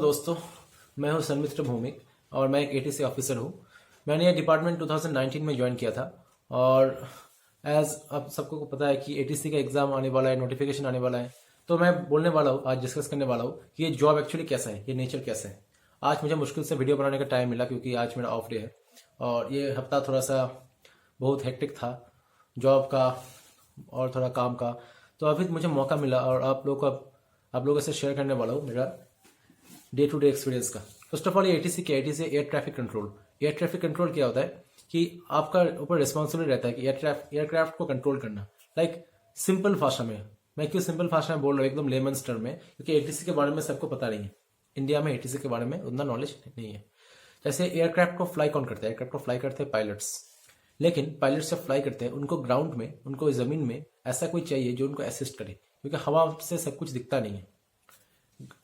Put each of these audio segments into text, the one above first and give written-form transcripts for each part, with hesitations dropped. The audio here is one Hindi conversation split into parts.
दोस्तों, मैं हूं सन्मित्र भौमिक और मैं एक एटीसी ऑफिसर हूं। मैंने ये डिपार्टमेंट 2019 में ज्वाइन किया था और एज अब सबको को पता है कि एटीसी का एग्ज़ाम आने वाला है, नोटिफिकेशन आने वाला है। तो मैं बोलने वाला हूँ, आज डिस्कस करने वाला हूँ कि ये जॉब एक्चुअली कैसा है, ये नेचर कैसा है। आज मुझे मुश्किल से वीडियो बनाने का टाइम मिला क्योंकि आज मेरा ऑफ डे है और ये हफ्ता थोड़ा सा बहुत हेक्टिक था जॉब का और थोड़ा काम का। तो अभी मुझे मौका मिला और आप लोगों से शेयर करने वाला हूँ मेरा डे टू डे एक्सपीरियंस का। फर्स्ट ऑफ ऑल ये एटीसी क्या है? ATC air traffic control. Air traffic control क्या होता है कि आपका ऊपर रिस्पॉन्सिबिलिटी रहता है कि एयरक्राफ्ट को कंट्रोल करना। लाइक सिंपल भाषा में, मैं क्यों सिंपल भाषा में बोल रहा हूँ, एकदम लेमन्स टर्म में, क्योंकि एटीसी के बारे में सबको पता नहीं है। इंडिया में एटीसी के बारे में उतना नॉलेज नहीं है। जैसे एयरक्राफ्ट को फ्लाई कौन करता है? एयरक्राफ्ट को फ्लाई करते हैं पायलट्स। लेकिन पायलट्स जब फ्लाई करते हैं उनको ग्राउंड में, उनको जमीन में ऐसा कोई चाहिए जो उनको असिस्ट करे, क्योंकि हवा से सब कुछ दिखता नहीं है।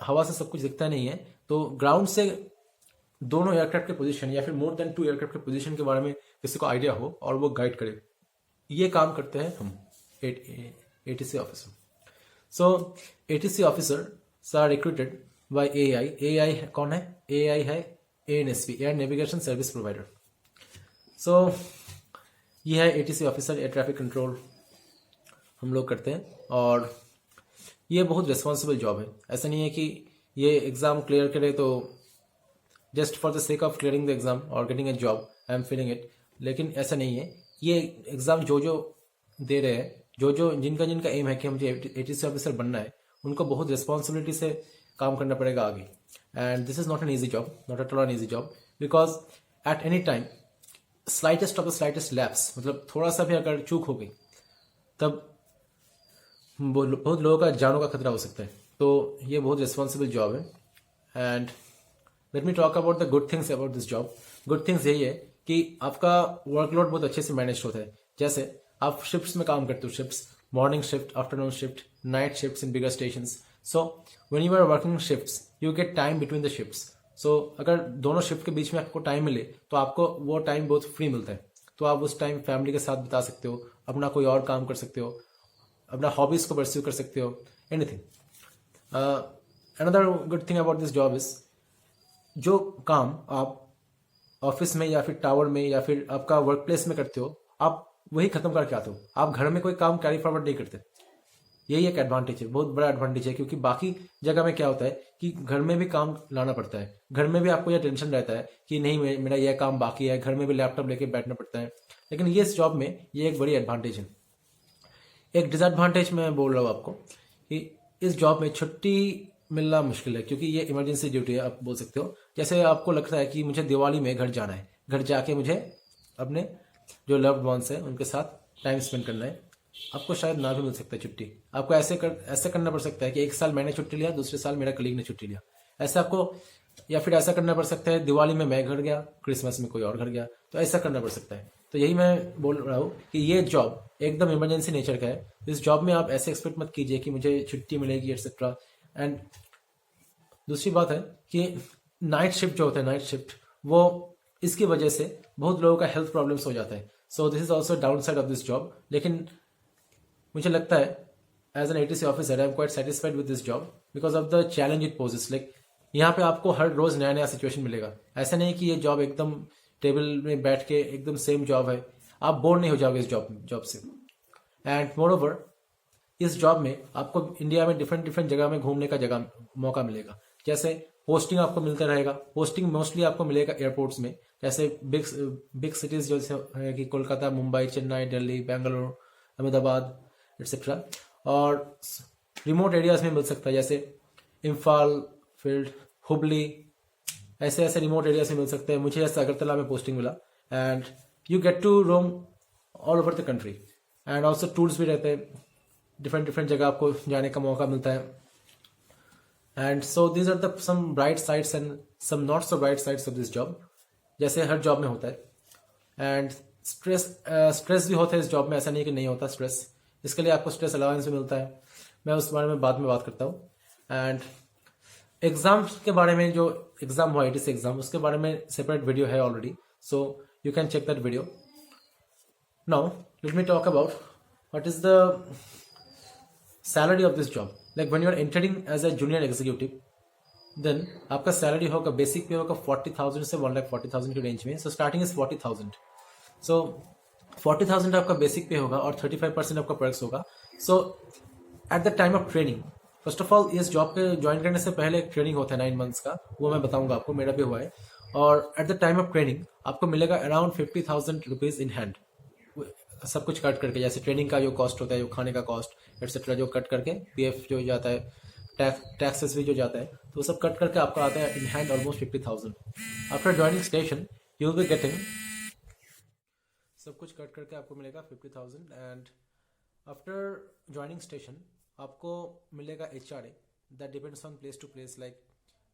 हवा से सब कुछ दिखता नहीं है, तो ग्राउंड से दोनों एयरक्राफ्ट के पोजीशन या फिर मोर देन 2 एयरक्राफ्ट के पोजीशन के बारे में किसी को आइडिया हो और वो गाइड करे, ये काम करते हैं हम ATC officer. So ATC officer are recruited by AI. AI कौन है? एआई है ANSP, air navigation service provider. So ये है ATC officer, air traffic control हम लोग करते हैं और ये बहुत रिस्पॉन्सिबल जॉब है। ऐसा नहीं है कि ये एग्ज़ाम क्लियर करे तो just for the sake of clearing the exam और getting a job I am feeling it. लेकिन ऐसा नहीं है। ये एग्ज़ाम जो दे रहे हैं, जिनका एम है कि मुझे एटीसी ऑफिसर बनना है, उनको बहुत रिस्पॉन्सिबिलिटी से काम करना पड़ेगा आगे। And this is not an easy job, not at all an easy job, because at any time slightest of the slightest lapse, मतलब थोड़ा सा भी अगर चूक हो गई तब बहुत लोगों का जानों का खतरा हो सकता है। तो ये बहुत रिस्पॉन्सिबल जॉब है। And let me talk about the good things about this job. Good things यही है कि आपका वर्कलोड बहुत अच्छे से मैनेज होता है। जैसे आप शिफ्ट्स में काम करते हो, shifts, morning shift, afternoon shift, night shifts in bigger stations. So when you are working shifts you get time between the shifts. So अगर दोनों शिफ्ट के बीच में आपको टाइम मिले तो आपको वो टाइम बहुत फ्री मिलता है। तो आप उस टाइम फैमिली के साथ बिता सकते हो, अपना कोई और काम कर सकते हो, अपना हॉबीज को परस्यू कर सकते हो, anything. Another good thing about this job is, जो काम आप ऑफिस में या फिर टावर में या फिर आपका वर्क प्लेस में करते हो, आप वही खत्म करके आते हो। आप घर में कोई काम कैरी फॉरवर्ड नहीं करते। यही एक एडवांटेज है, बहुत बड़ा एडवांटेज है, क्योंकि बाकी जगह में क्या होता है कि घर में भी काम लाना पड़ता है। घर में भी आपको यह टेंशन रहता है कि नहीं मेरा यह काम बाकी है, घर में भी लैपटॉप लेके बैठना पड़ता है। लेकिन ये इस जॉब में ये एक बड़ी एडवांटेज है। एक डिसएडवांटेज मैं बोल रहा हूँ आपको कि इस जॉब में छुट्टी मिलना मुश्किल है, क्योंकि ये इमरजेंसी ड्यूटी है, आप बोल सकते हो। जैसे आपको लगता है कि मुझे दिवाली में घर जाना है, घर जाके मुझे अपने जो लव्ड वंस हैं उनके साथ टाइम स्पेंड करना है, आपको शायद ना भी मिल सकता है छुट्टी। आपको ऐसे करना पड़ सकता है कि एक साल मैंने छुट्टी लिया, दूसरे साल मेरा कलीग ने छुट्टी लिया, ऐसा आपको, या फिर ऐसा करना पड़ सकता है दिवाली में मैं घर गया, क्रिसमस में कोई और घर गया, तो ऐसा करना पड़ सकता है। तो यही मैं बोल रहा हूँ कि ये जॉब एकदम इमरजेंसी नेचर का है। इस जॉब में आप ऐसे एक्सपेक्ट मत कीजिए कि मुझे छुट्टी मिलेगी एक्सेट्रा। एंड दूसरी बात है कि नाइट शिफ्ट जो होता है, नाइट शिफ्ट, वो इसकी वजह से बहुत लोगों का हेल्थ प्रॉब्लम्स हो जाता है। So this is also down side of this job. लेकिन मुझे लगता है as an ATC officer I am quite satisfied with this job because of the challenge it poses. Like यहाँ पे आपको हर रोज नया नया सिचुएशन मिलेगा। ऐसा नहीं कि ये जॉब एकदम टेबल में बैठ के एकदम सेम जॉब है, आप बोर नहीं हो जाओगे इस जॉब से। एंड मोर ओवर इस जॉब में आपको इंडिया में डिफरेंट जगह में घूमने का मौका मिलेगा। जैसे पोस्टिंग आपको मिलता रहेगा। पोस्टिंग मोस्टली आपको मिलेगा एयरपोर्ट्स में, जैसे बिग सिटीज जैसे है कि कोलकाता, मुंबई, चेन्नई, दिल्ली, बेंगलुरु, अहमदाबाद एक्सेट्रा। और रिमोट एरियाज में मिल सकता है, जैसे इम्फाल, फील्ड, हुबली, ऐसे रिमोट एरिया से मिल सकते हैं। मुझे ऐसा अगरतला में पोस्टिंग मिला। And you get to roam all over the country. And also tours भी रहते हैं, डिफरेंट जगह आपको जाने का मौका मिलता है। And so these are the some bright sides and some not so bright sides of this job, जैसे हर जॉब में होता है। एंड स्ट्रेस भी होता है इस जॉब में, ऐसा नहीं कि नहीं होता स्ट्रेस। इसके लिए आपको स्ट्रेस अलाउंस भी मिलता है, मैं उस बारे में बाद में बात करता हूँ। एंड एग्जाम के बारे में, जो एग्जाम हुआ एटीसी एग्जाम, उसके बारे में सेपरेट वीडियो है already, so you can check that video. Now let me talk about what is the salary of this job. Like when you are entering as a junior executive, then आपका सैलरी होगा, बेसिक पे होगा 40,000 से 1,40,000 की रेंज में. So starting is 40,000. सो 40,000 आपका बेसिक पे होगा और 35% आपका पर्क्स होगा. So at the time of training, first of all इस जॉब पे ज्वाइन करने से पहले एक ट्रेनिंग होता है 9 मंथ्स का, वो मैं बताऊंगा आपको, मेरा भी हुआ है. और eight the time of training आपको मिलेगा अराउंड 50,000 रुपीज इन हैंड, सब कुछ कट करके. जैसे ट्रेनिंग का जो कॉस्ट होता है, जो खाने का कॉस्ट एक्सेट्रा, जो कट करके पीएफ जो जाता है, टैक्सेस भी जो जाता है, तो वो सब कट करके आपको आता है in hand almost 50,000. After joining station you will be getting, सब कुछ कट करके आपको मिलेगा 50,000. एंड आफ्टर ज्वाइनिंग स्टेशन आपको मिलेगा HRA, that depends on place to place, like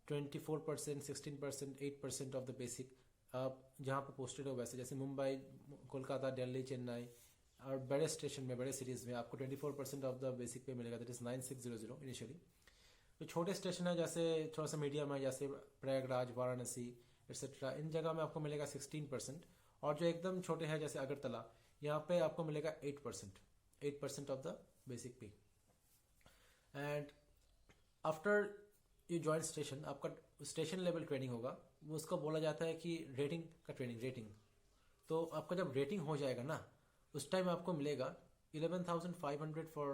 24%, 16%, 8% of the basic. आप जहाँ पे पोस्टेड हो वैसे, जैसे मुंबई, कोलकाता, दिल्ली, चेन्नई और बड़े स्टेशन में, बड़े सिटीज़ में आपको 24% ऑफ द बेसिक पे मिलेगा, दैट इज़ 9600 इनिशियली. तो छोटे स्टेशन है, जैसे थोड़ा सा मीडियम है, जैसे प्रयागराज, वाराणसी एक्सेट्रा, इन जगह में आपको मिलेगा 16%. और जो एकदम छोटे हैं जैसे अगरतला, यहाँ पे आपको मिलेगा 8% ऑफ द बेसिक पे. And after you join station, आपका स्टेशन लेवल ट्रेनिंग होगा, वो उसको बोला जाता है कि रेटिंग का ट्रेनिंग, रेटिंग. तो आपका जब रेटिंग हो जाएगा ना, उस टाइम आपको मिलेगा 11,500 फॉर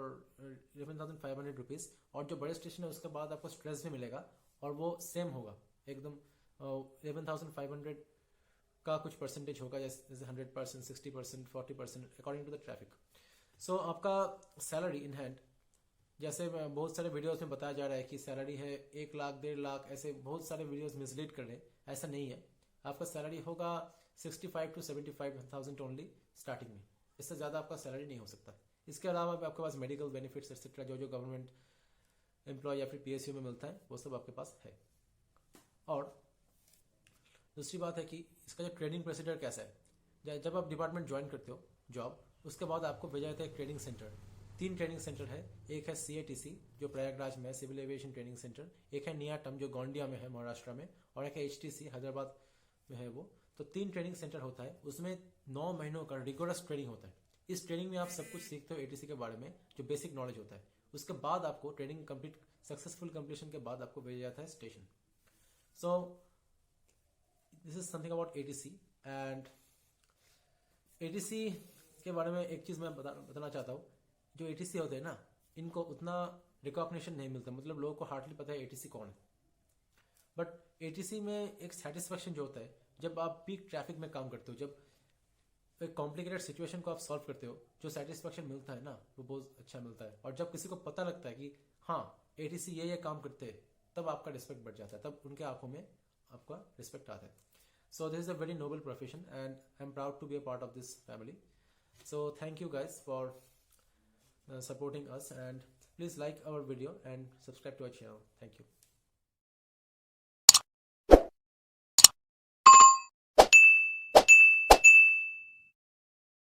11,500 रुपीज़. और जो बड़े स्टेशन है उसके बाद आपको स्ट्रेस भी मिलेगा, और वो सेम होगा एकदम. 11,500 का कुछ परसेंटेज होगा, जैसे 100%, 60%, 40% अकॉर्डिंग टू द ट्रैफिक. सो आपका सैलरी इन हैंड, जैसे बहुत सारे वीडियोस में बताया जा रहा है कि सैलरी है 1 लाख, 1.5 लाख, ऐसे बहुत सारे वीडियोस मिसलीड कर रहे हैं. ऐसा नहीं है. आपका सैलरी होगा 65 to 75,000 ओनली स्टार्टिंग में. इससे ज़्यादा आपका सैलरी नहीं हो सकता. इसके अलावा भी आपके पास मेडिकल बेनिफिट्स एक्सेट्रा, जो जो गवर्नमेंट एम्प्लॉय या फिर PSU में मिलता है, वो सब आपके पास है. और दूसरी बात है कि इसका जो ट्रेनिंग प्रोसीजर कैसा है. जब आप डिपार्टमेंट ज्वाइन करते हो जॉब, उसके बाद आपको भेजा जाता है एक ट्रेनिंग सेंटर. 3 ट्रेनिंग सेंटर है. एक है CATC जो प्रयागराज में है, सिविल एविएशन ट्रेनिंग सेंटर. एक है नियाटम जो गोंडिया में है, महाराष्ट्र में. और एक है HTC हैदराबाद में है वो. तो 3 ट्रेनिंग सेंटर होता है. उसमें 9 महीनों का रिगोरस ट्रेनिंग होता है. इस ट्रेनिंग में आप सब कुछ सीखते हो ATC के बारे में, जो बेसिक नॉलेज होता है. उसके बाद आपको ट्रेनिंग कंप्लीट, सक्सेसफुल कंप्लीशन के बाद आपको भेजा जाता है station. So this is something about ATC. And ATC के बारे में एक चीज़ मैं बताना चाहता हूँ. जो ATC होते हैं ना, इनको उतना रिकॉग्निशन नहीं मिलता, मतलब लोगों को हार्डली पता है ATC कौन है. बट ATC में एक सेटिस्फेक्शन जो होता है, जब आप पीक ट्रैफिक में काम करते हो, जब एक कॉम्प्लिकेटेड सिचुएशन को आप सॉल्व करते हो, जो सेटिस्फेक्शन मिलता है ना, वो बहुत अच्छा मिलता है. और जब किसी को पता लगता है कि हाँ ATC ये काम करते हैं, तब आपका रिस्पेक्ट बढ़ जाता है, तब उनके आंखों में आपका रिस्पेक्ट आता है. So this is a very noble profession and I am proud to be a part of this family. So thank you guys for supporting us, and please like our video and subscribe to our channel. Thank you.